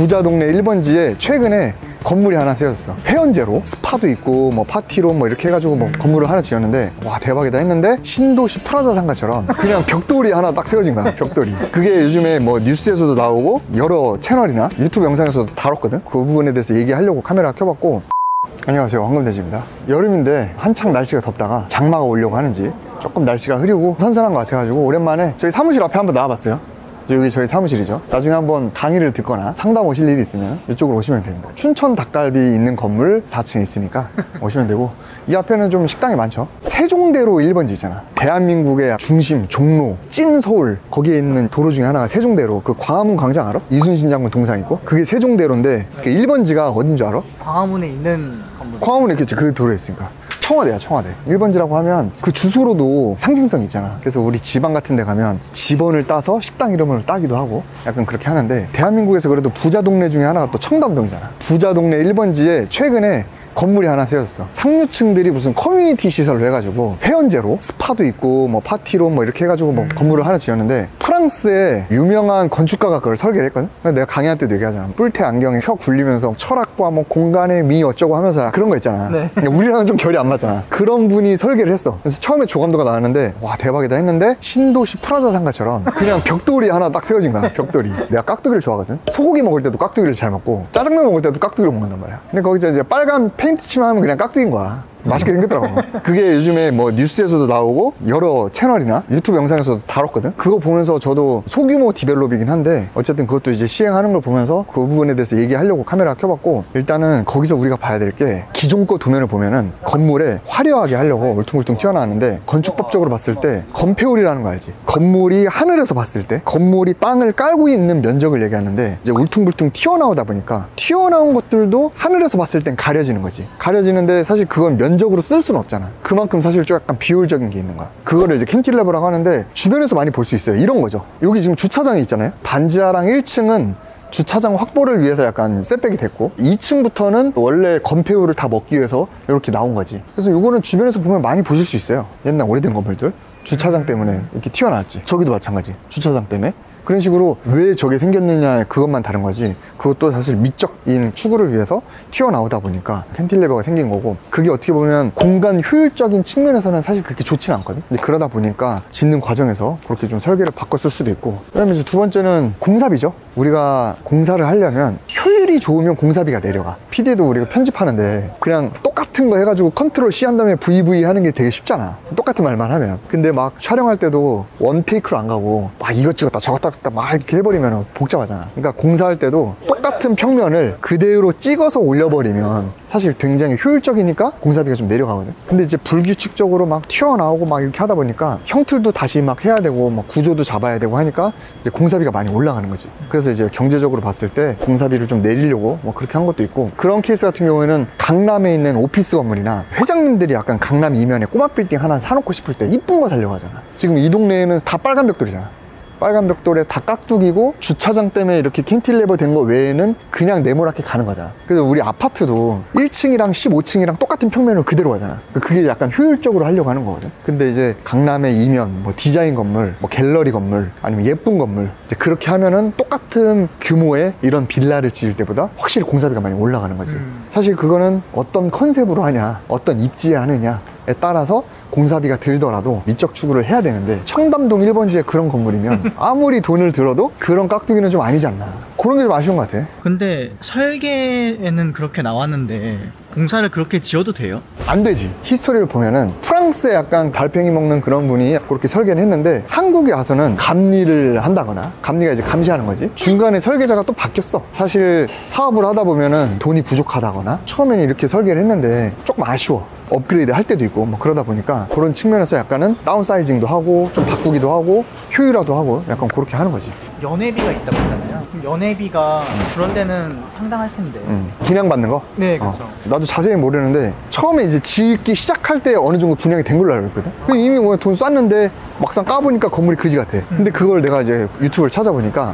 부자 동네 1번지에 최근에 건물이 하나 세워졌어. 회원제로 스파도 있고 뭐 파티룸 뭐 이렇게 해가지고 뭐 건물을 하나 지었는데 와 대박이다 했는데 신도시 프라자 상가처럼 그냥 벽돌이 하나 딱 세워진 거야. 벽돌이. 그게 요즘에 뭐 뉴스에서도 나오고 여러 채널이나 유튜브 영상에서도 다뤘거든. 그 부분에 대해서 얘기하려고 카메라 켜봤고. 안녕하세요, 황금돼지입니다. 여름인데 한창 날씨가 덥다가 장마가 오려고 하는지 조금 날씨가 흐리고 선선한 것 같아가지고 오랜만에 저희 사무실 앞에 한번 나와봤어요. 여기 저희 사무실이죠. 나중에 한번 강의를 듣거나 상담 오실 일이 있으면 이쪽으로 오시면 됩니다. 춘천 닭갈비 있는 건물 4층에 있으니까 오시면 되고, 이 앞에는 좀 식당이 많죠. 세종대로 1번지 있잖아. 대한민국의 중심, 종로, 찐 서울, 거기에 있는 도로 중에 하나가 세종대로. 그 광화문 광장 알아? 이순신 장군 동상 있고 그게 세종대로인데 그 1번지가 어딘 줄 알아? 광화문에 있는 건물. 광화문에 있겠지. 그 도로에 있으니까. 청와대야, 청와대. 1번지라고 하면 그 주소로도 상징성이 있잖아. 그래서 우리 지방 같은 데 가면 지번을 따서 식당 이름을 따기도 하고 약간 그렇게 하는데, 대한민국에서 그래도 부자 동네 중에 하나가 또 청담동이잖아. 부자 동네 1번지에 최근에 건물이 하나 세워졌어. 상류층들이 무슨 커뮤니티 시설을 해가지고 회원제로 스파도 있고 뭐 파티룸 뭐 이렇게 해가지고 뭐 건물을 하나 지었는데, 프랑스의 유명한 건축가가 그걸 설계를 했거든. 내가 강의할 때도 얘기하잖아. 뿔테 안경에 혀 굴리면서 철학과 뭐 공간의 미 어쩌고 하면서 그런 거 있잖아. 네. 우리랑은 좀 결이 안 맞잖아. 그런 분이 설계를 했어. 그래서 처음에 조감도가 나왔는데 와 대박이다 했는데 신도시 프라자 상가처럼 그냥 벽돌이 하나 딱 세워진 거야. 벽돌이. 내가 깍두기를 좋아하거든. 소고기 먹을 때도 깍두기를 잘 먹고 짜장면 먹을 때도 깍두기를 먹는단 말이야. 근데 거기서 이제 빨간 페인트 칠만 하면 그냥 깍두기인 거야. 맛있게 생겼더라고. 그게 요즘에 뭐 뉴스에서도 나오고 여러 채널이나 유튜브 영상에서도 다뤘거든. 그거 보면서 저도 소규모 디벨롭이긴 한데 어쨌든 그것도 이제 시행하는 걸 보면서 그 부분에 대해서 얘기하려고 카메라 켜봤고, 일단은 거기서 우리가 봐야 될 게 기존 거 도면을 보면은 건물에 화려하게 하려고 울퉁불퉁 튀어나왔는데, 건축법적으로 봤을 때 건폐율이라는 거 알지? 건물이 하늘에서 봤을 때 건물이 땅을 깔고 있는 면적을 얘기하는데, 이제 울퉁불퉁 튀어나오다 보니까 튀어나온 것들도 하늘에서 봤을 땐 가려지는 거지. 가려지는데 사실 그건 면적으로 쓸 수는 없잖아. 그만큼 사실 좀 약간 비효율적인 게 있는 거야. 그거를 이제 캔틸레버라고 하는데 주변에서 많이 볼 수 있어요. 이런 거죠. 여기 지금 주차장이 있잖아요. 반지하랑 1층은 주차장 확보를 위해서 약간 셋백이 됐고, 2층부터는 원래 건폐율을 다 먹기 위해서 이렇게 나온 거지. 그래서 이거는 주변에서 보면 많이 보실 수 있어요. 옛날 오래된 건물들 주차장 때문에 이렇게 튀어나왔지. 저기도 마찬가지. 주차장 때문에 그런 식으로 왜 저게 생겼느냐, 그것만 다른 거지. 그것도 사실 미적인 추구를 위해서 튀어나오다 보니까 캔틸레버가 생긴 거고, 그게 어떻게 보면 공간 효율적인 측면에서는 사실 그렇게 좋지는 않거든. 근데 그러다 보니까 짓는 과정에서 그렇게 좀 설계를 바꿨을 수도 있고, 그다음에 이제 두 번째는 공사비죠. 우리가 공사를 하려면 효율이 좋으면 공사비가 내려가. PD도 우리가 편집하는데 그냥 똑같은 거 해가지고 컨트롤 C 한 다음에 VV 하는 게 되게 쉽잖아. 똑같은 말만 하면. 근데 막 촬영할 때도 원 테이크로 안 가고 막 이것 찍었다 저것 찍었다 막 이렇게 해버리면 복잡하잖아. 그러니까 공사할 때도 똑같은 평면을 그대로 찍어서 올려버리면 사실 굉장히 효율적이니까 공사비가 좀 내려가거든. 근데 이제 불규칙적으로 막 튀어나오고 막 이렇게 하다 보니까 형틀도 다시 막 해야 되고 막 구조도 잡아야 되고 하니까 이제 공사비가 많이 올라가는 거지. 그래서 이제 경제적으로 봤을 때 공사비를 좀 내리려고 뭐 그렇게 한 것도 있고, 그런 케이스 같은 경우에는 강남에 있는 오피스 건물이나 회장님들이 약간 강남 이면에 꼬마 빌딩 하나 사놓고 싶을 때 이쁜 거 살려고 하잖아. 지금 이 동네에는 다 빨간 벽돌이잖아. 빨간 벽돌에 다 깍두기고 주차장 때문에 이렇게 캔틸레버 된 거 외에는 그냥 네모나게 가는 거잖아. 그래서 우리 아파트도 1층이랑 15층이랑 똑같은 평면을 그대로 가잖아. 그게 약간 효율적으로 하려고 하는 거거든. 근데 이제 강남의 이면, 뭐 디자인 건물, 뭐 갤러리 건물, 아니면 예쁜 건물, 이제 그렇게 하면은 똑같은 규모의 이런 빌라를 지을 때보다 확실히 공사비가 많이 올라가는 거지. 사실 그거는 어떤 컨셉으로 하냐, 어떤 입지에 하느냐에 따라서 공사비가 들더라도 미적 추구를 해야 되는데, 청담동 1번지에 그런 건물이면 아무리 돈을 들어도 그런 깍두기는 좀 아니지 않나. 그런 게 좀 아쉬운 것 같아. 근데 설계에는 그렇게 나왔는데 공사를 그렇게 지어도 돼요? 안 되지. 히스토리를 보면은 프랑스에 약간 달팽이 먹는 그런 분이 그렇게 설계를 했는데, 한국에 와서는 감리를 한다거나, 감리가 이제 감시하는 거지. 중간에 설계자가 또 바뀌었어. 사실 사업을 하다 보면은 돈이 부족하다거나 처음에는 이렇게 설계를 했는데 조금 아쉬워. 업그레이드 할 때도 있고 뭐 그러다 보니까 그런 측면에서 약간은 다운사이징도 하고 좀 바꾸기도 하고 효율화도 하고 약간 그렇게 하는 거지. 연회비가 있다고 했잖아요. 그럼 연회비가 그런 데는 상당할 텐데. 분양받는 거? 네, 그렇죠. 나도 자세히 모르는데 처음에 이제 짓기 시작할 때 어느 정도 분양이 된 걸로 알고 있거든. 이미 뭐 돈 쐈는데 막상 까보니까 건물이 그지 같아. 근데 그걸 내가 이제 유튜브를 찾아보니까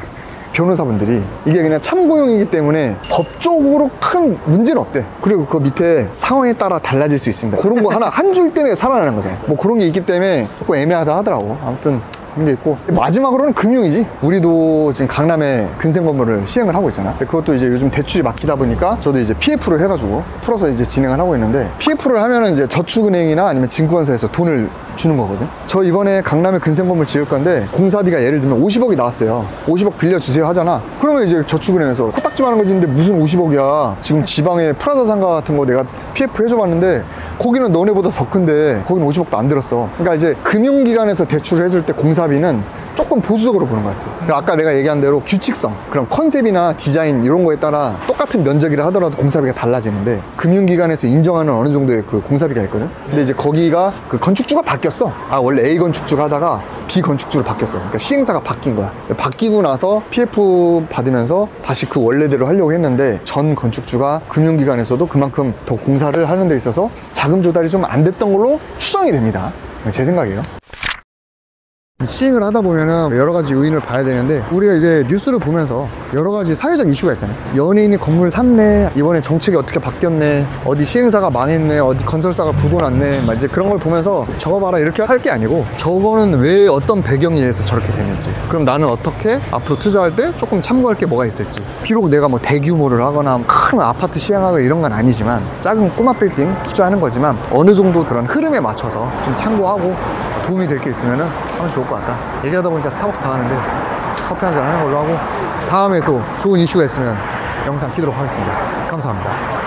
변호사분들이 이게 그냥 참고용이기 때문에 법적으로 큰 문제는 없대. 그리고 그 밑에 상황에 따라 달라질 수 있습니다. 그런 거 하나 한 줄 때문에 살아나는 거잖아요. 뭐 그런 게 있기 때문에 조금 애매하다 하더라고. 아무튼 그런 게 있고, 마지막으로는 금융이지. 우리도 지금 강남에 근생 건물을 시행을 하고 있잖아. 근데 그것도 이제 요즘 대출이 막히다 보니까 저도 이제 PF를 해가지고 풀어서 이제 진행을 하고 있는데, PF를 하면은 이제 저축은행이나 아니면 증권사에서 돈을 주는 거거든. 저 이번에 강남에 근생 건물 지을 건데 공사비가 예를 들면 50억이 나왔어요. 50억 빌려주세요 하잖아. 그러면 이제 저축은행에서 코딱지만한 거 짓는데 무슨 50억이야. 지금 지방에 프라자 상가 같은 거 내가 PF 해줘봤는데 거기는 너네보다 더 큰데 거기는 50억도 안 들었어. 그러니까 이제 금융기관에서 대출을 해줄 때 공사비는 조금 보수적으로 보는 것 같아요. 그러니까 아까 내가 얘기한 대로 규칙성, 그런 컨셉이나 디자인 이런 거에 따라 똑같은 면적이라 하더라도 공사비가 달라지는데, 금융기관에서 인정하는 어느 정도의 그 공사비가 있거든. 근데 이제 거기가 그 건축주가 바뀌었어. 원래 A 건축주를 하다가 B 건축주로 바뀌었어. 그러니까 시행사가 바뀐 거야. 바뀌고 나서 PF 받으면서 다시 그 원래대로 하려고 했는데, 전 건축주가 금융기관에서도 그만큼 더 공사를 하는 데 있어서 자금 조달이 좀 안 됐던 걸로 추정이 됩니다. 제 생각이에요. 시행을 하다 보면은 여러 가지 요인을 봐야 되는데, 우리가 이제 뉴스를 보면서 여러 가지 사회적 이슈가 있잖아요. 연예인이 건물 샀네, 이번에 정책이 어떻게 바뀌었네, 어디 시행사가 망했네, 어디 건설사가 부고 났네, 막 이제 그런 걸 보면서 저거 봐라 이렇게 할 게 아니고, 저거는 왜 어떤 배경에 의해서 저렇게 되는지, 그럼 나는 어떻게 앞으로 투자할 때 조금 참고할 게 뭐가 있을지. 비록 내가 뭐 대규모를 하거나 큰 아파트 시행하고 이런 건 아니지만, 작은 꼬마 빌딩 투자하는 거지만 어느 정도 그런 흐름에 맞춰서 좀 참고하고 도움이 될 게 있으면 하면 좋을 것 같다. 얘기하다 보니까 스타벅스 다 가는데 커피 한잔 하는 걸로 하고, 다음에 또 좋은 이슈가 있으면 영상 키도록 하겠습니다. 감사합니다.